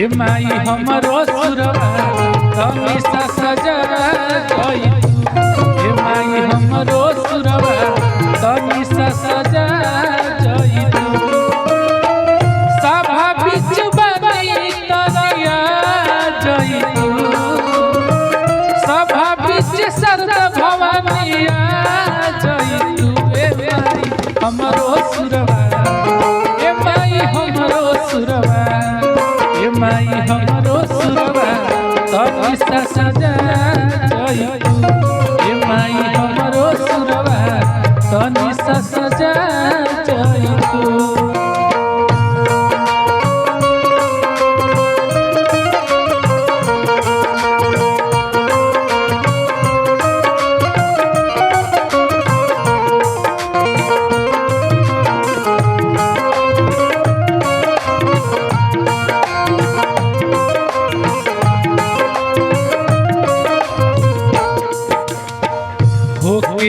ए माई हमरो सुरवा तनी सा सजा जई तू ए माई हमरो सुरवा तनी सा सजा जई तू सभा बीच बनी तनिया जई तू सभा बीच सरद भवानिया जई तू ए माई हमरो सुरवा ए माई हमरो सुरवा ए माई हमरो सुरवा तनी सा सजा जई तू ए माई हमरो सुरवा तनी सा सजा जई तू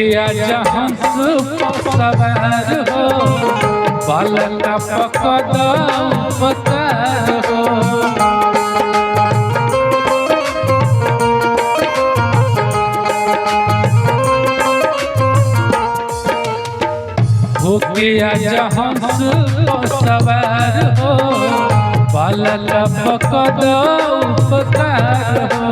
हंस सवार हो बालका पकड़ उपकार हो हंस सवार हो बालका पकड़ उपकार हो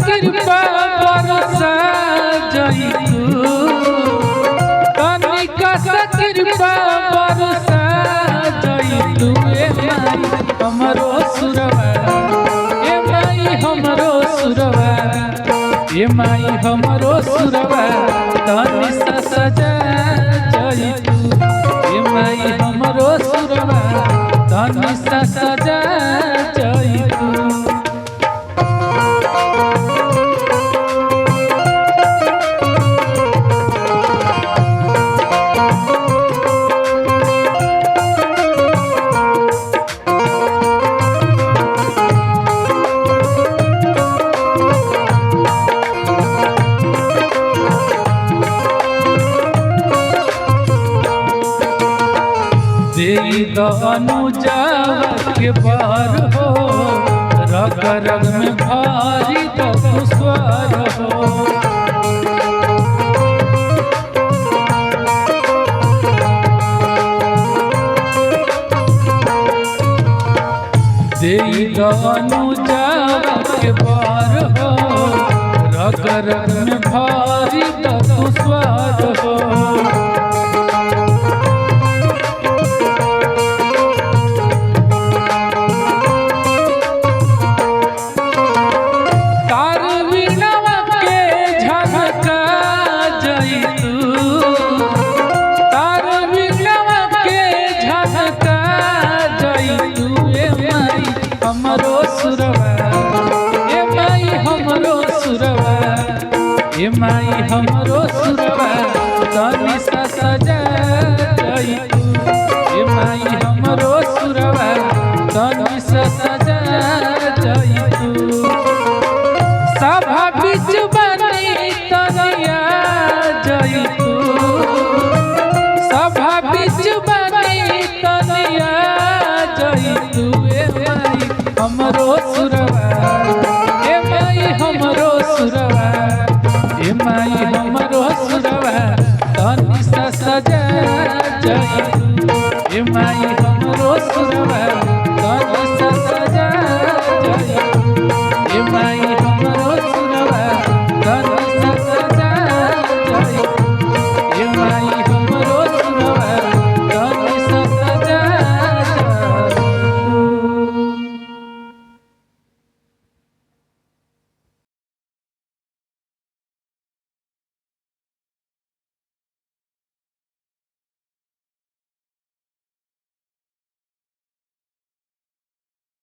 कृपा बरसा जई तू तनिका सा कृपा बरसा जई तू ए माई हमरो सुरवा ए माई हमरो सुरवा ए माई हमरो सुरवा तनि सा सजा जई तू ए माई हमरो सुरवा तनि सा सजा जई तू अनुजा के बार हो रग रग में भारी दुश्वार हो अनुजा के बार हो रग रग में भारी दुश्वार हो हमरो सुरवा ए माई हमरो सुरवा ए माई हमरो सुरवा तनी सा सजा जई तू ए माई हमरो सुरवा तनी सा सजा जई तू सभा बीच बनी तनिया जई तू सभा बीच बनी तनिया जई तू ए माई हमरो सुरवा ए माई हमरो सुरवा ए माई हमरो सुरवा तनी सा सजा जई तू ए माई हमरो सुरवा